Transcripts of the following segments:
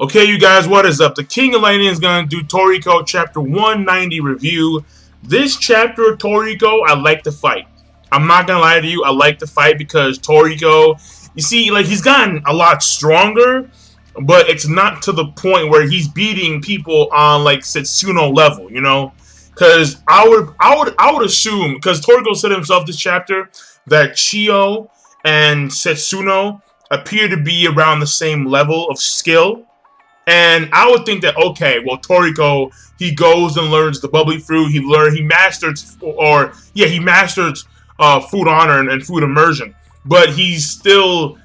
Okay, you guys, what is up? The King of Lightning is going to do Toriko Chapter 190 review. This chapter of Toriko, I like to fight. I'm not going to lie to you, I like to fight because Toriko, you see, like, he's gotten a lot stronger, but it's not to the point where he's beating people on, like, Setsuno level, you know? Because I would assume, because Toriko said himself this chapter, that Chiyo and Setsuno appear to be around the same level of skill. And I would think that, okay, well, Toriko, he goes and learns the bubbly fruit. He masters food honor and food immersion. But he's still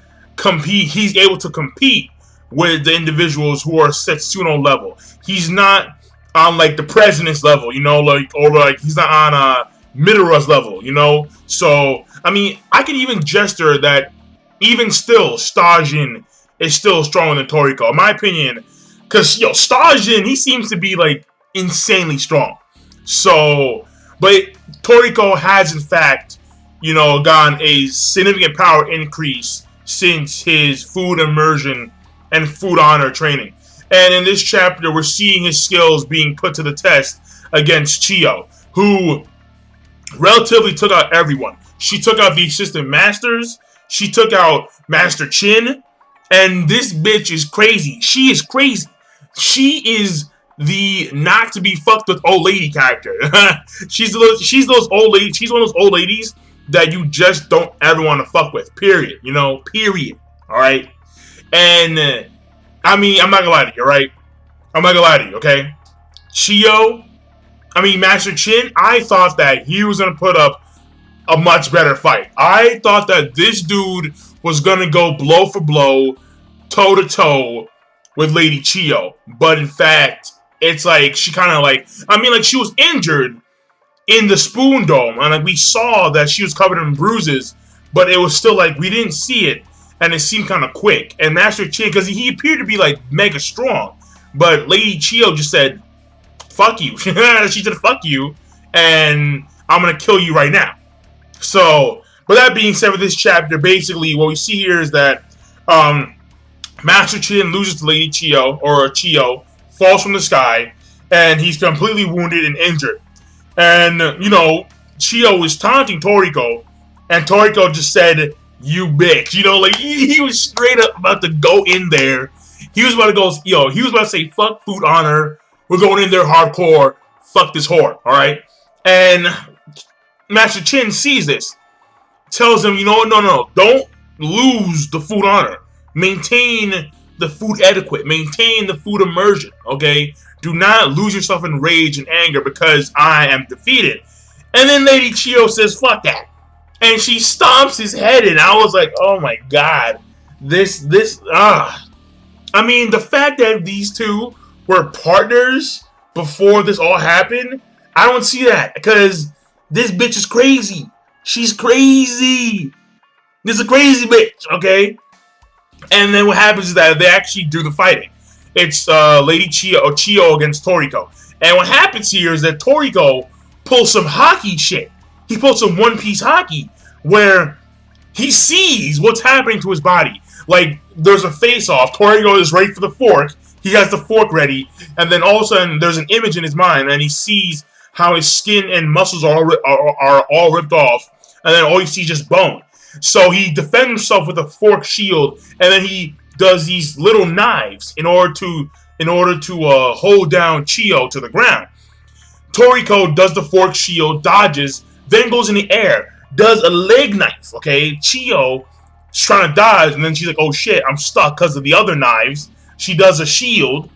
he's able to compete with the individuals who are Setsuno level. He's not on, like, the president's level, you know, or he's not on Midoriya's level, you know. So, I mean, I can even gesture that even still, Stajin is still stronger than Toriko, in my opinion. Because, Stajin, he seems to be, like, insanely strong. So, but Toriko has, in fact, gotten a significant power increase since his food immersion and food honor training. And in this chapter, we're seeing his skills being put to the test against Chiyo, who relatively took out everyone. She took out the assistant masters. She took out Master Chin. And this bitch is crazy. She is crazy. She is the not to be fucked with old lady character. she's those old ladies. She's one of those old ladies that you just don't ever want to fuck with. Period. Period. All right. And I mean, I'm not gonna lie to you. All right. I'm not gonna lie to you. Okay. Master Chin. I thought that he was gonna put up a much better fight. I thought that this dude was gonna go blow for blow, toe to toe with Lady Chiyo, but in fact, it's like she kind of she was injured in the Spoon Dome, and we saw that she was covered in bruises, but it was still like we didn't see it, and it seemed kind of quick. And Master Chin, because he appeared to be like mega strong, but Lady Chiyo just said, "Fuck you." She said, "Fuck you," and I'm gonna kill you right now. So, with that being said, with this chapter, basically what we see here is that Master Chin loses to Lady Chiyo, or Chiyo, falls from the sky, and he's completely wounded and injured. And, Chiyo is taunting Toriko, and Toriko just said, "You bitch." He was straight up about to go in there. He was about to go, he was about to say, "Fuck food honor. We're going in there hardcore. Fuck this whore." Alright? And Master Chin sees this. Tells him, no. Don't lose the food honor. Maintain the food etiquette. Maintain the food immersion. Okay? Do not lose yourself in rage and anger because I am defeated. And then Lady Chiyo says, "Fuck that." And she stomps his head in. I was like, oh my god. The fact that these two were partners before this all happened, I don't see that. Because this bitch is crazy. She's crazy. This is a crazy bitch, okay? And then what happens is that they actually do the fighting. It's Lady Chiyo against Toriko. And what happens here is that Toriko pulls some hockey shit. He pulls some One Piece hockey where he sees what's happening to his body. Like, there's a face-off. Toriko is ready for the fork. He has the fork ready. And then all of a sudden, there's an image in his mind, and he sees how his skin and muscles are all ripped off, and then all you see is just bone. So he defends himself with a fork shield, and then he does these little knives in order to hold down Chiyo to the ground. Toriko does the fork shield, dodges, then goes in the air, does a leg knife. Okay, Chiyo is trying to dodge, and then she's like, "Oh shit, I'm stuck because of the other knives." She does a shield.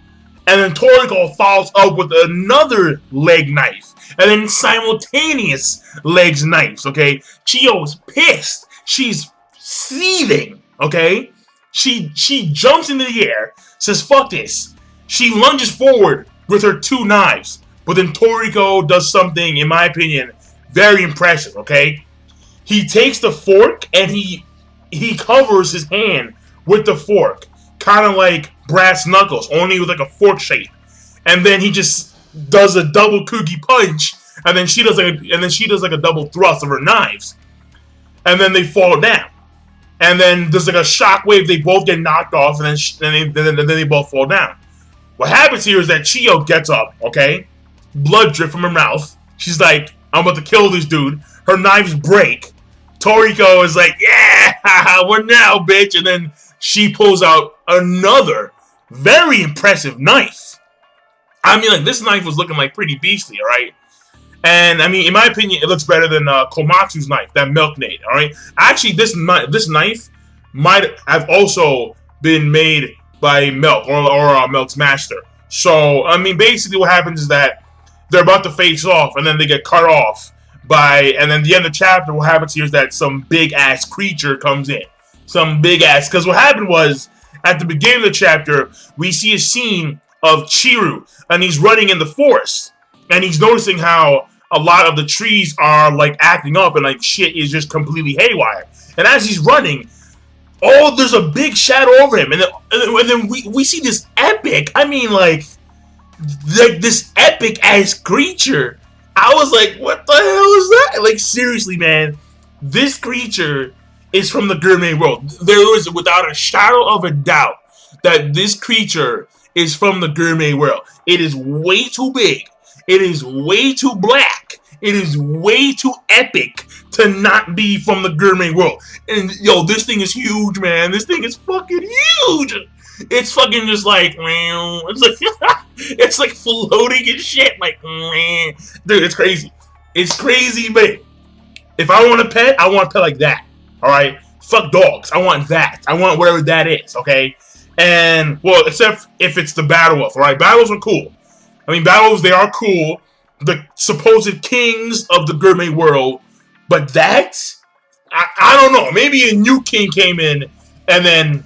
And then Toriko follows up with another leg knife. And then simultaneous legs knives, okay? Chiyo is pissed. She's seething, okay? She jumps into the air, says, "Fuck this." She lunges forward with her two knives. But then Toriko does something, in my opinion, very impressive, okay? He takes the fork and he covers his hand with the fork. Kind of like brass knuckles, only with like a fork shape. And then he just does a double Kugi punch, and then she does like a double thrust of her knives. And then they fall down. and then there's like a shockwave. They both get knocked off, and then they both fall down. What happens here is that Chiyo gets up, okay? Blood drip from her mouth. She's like, I'm about to kill this dude. Her knives break. Toriko is like, yeah, we're now, bitch. And then she pulls out another very impressive knife. I mean, like, this knife was looking like pretty beastly, all right? And, I mean, in my opinion, it looks better than Komatsu's knife, that Milkmaid, all right? Actually, this knife might have also been made by Milk or Milk's master. So, I mean, basically what happens is that they're about to face off, and then they get cut off and then the end of the chapter, what happens here is that some big-ass creature comes in. Some big-ass, because what happened was, at the beginning of the chapter, we see a scene of Chiru, and he's running in the forest, and he's noticing how a lot of the trees are, like, acting up, and, like, shit is just completely haywire. And as he's running, there's a big shadow over him, and then we see this epic, I mean, like this epic-ass creature. I was like, what the hell is that? Like, seriously, man, this creature is from the gourmet world. There is, without a shadow of a doubt, that this creature is from the gourmet world. It is way too big. It is way too black. It is way too epic to not be from the gourmet world. And, yo, this thing is huge, man. This thing is fucking huge. It's fucking just like, it's like, it's like floating and shit. Like, dude, it's crazy. It's crazy, but if I want a pet, I want a pet like that. All right? Fuck dogs. I want that. I want whatever that is, okay? And, well, except if it's the Battle Wolf, all right? Battles are cool. I mean, battles, they are cool. The supposed kings of the gourmet world. But that, I don't know. Maybe a new king came in and then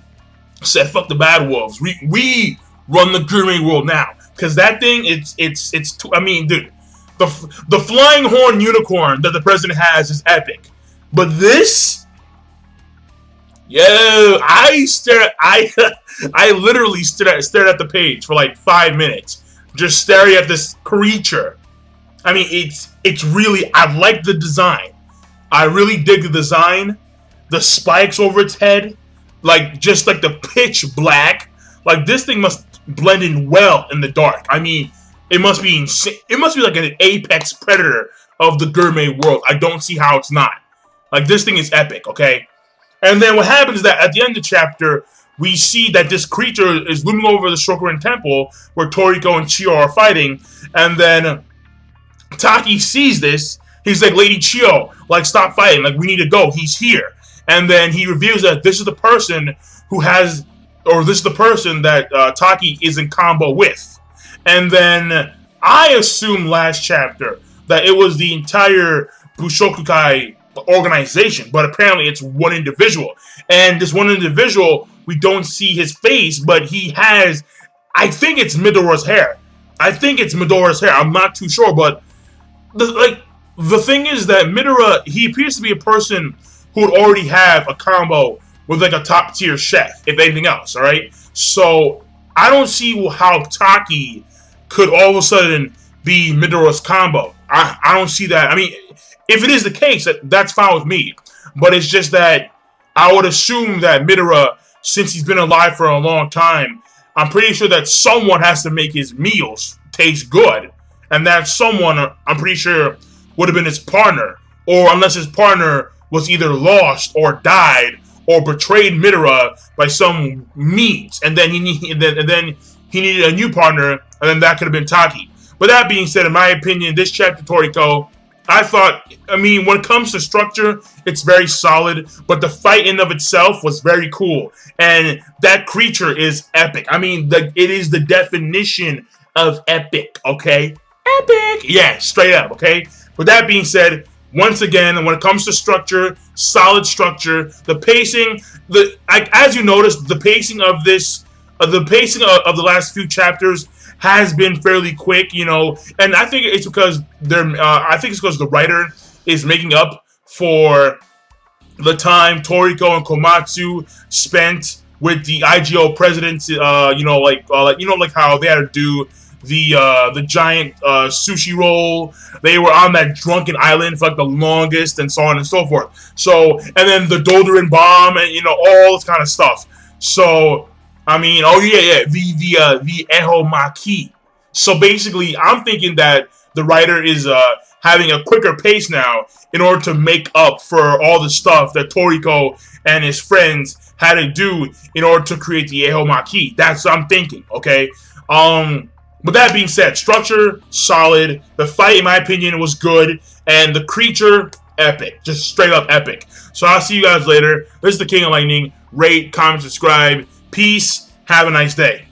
said, fuck the Battle Wolves. We run the gourmet world now. Because that thing, it's I mean, dude, the flying horn unicorn that the president has is epic. But this, yo, I literally stared at the page for like 5 minutes. Just staring at this creature. I mean, it's really, I like the design. I really dig the design. The spikes over its head. Like, just like the pitch black. Like, this thing must blend in well in the dark. I mean, it must be insane. It must be like an apex predator of the gourmet world. I don't see how it's not. Like, this thing is epic, okay? And then what happens is that at the end of the chapter, we see that this creature is looming over the Shokurin Temple where Toriko and Chiyo are fighting. And then Taki sees this. He's like, Lady Chiyo, like, stop fighting. Like, we need to go. He's here. And then he reveals that this is the person who has, or this is the person that Taki is in combo with. And then I assumed last chapter that it was the entire Bushokukai organization, but apparently it's one individual. And this one individual, we don't see his face, but he has, I think it's Midoriya's hair. I'm not too sure, but the thing is that Midoriya, he appears to be a person who would already have a combo with like a top tier chef, if anything else, alright? So I don't see how Taki could all of a sudden be Midoriya's combo. I don't see that. I mean, if it is the case, that's fine with me. But it's just that I would assume that Midoriya, since he's been alive for a long time, I'm pretty sure that someone has to make his meals taste good. And that someone, I'm pretty sure, would have been his partner. Or unless his partner was either lost or died or betrayed Midoriya by some means. And then he needed a new partner, and then that could have been Taki. But that being said, in my opinion, this chapter, Toriko, I mean, when it comes to structure, it's very solid, but the fight in of itself was very cool. And that creature is epic. I mean, it is the definition of epic, okay? Epic! Yeah, straight up, okay? With that being said, once again, when it comes to structure, solid structure, the pacing, as you noticed, the pacing of this, of the last few chapters has been fairly quick, you know, and I think it's because the writer is making up for the time Toriko and Komatsu spent with the IGO presidents, like how they had to do the giant sushi roll. They were on that drunken island for like the longest, and so on and so forth. So, and then the Dolderin bomb, and all this kind of stuff. So, I mean, oh yeah, the Eho Maki. So basically, I'm thinking that the writer is having a quicker pace now in order to make up for all the stuff that Toriko and his friends had to do in order to create the Eho Maki. That's what I'm thinking, okay? With that being said, structure, solid. The fight, in my opinion, was good. And the creature, epic. Just straight up epic. So I'll see you guys later. This is the King of Lightning. Rate, comment, subscribe. Peace. Have a nice day.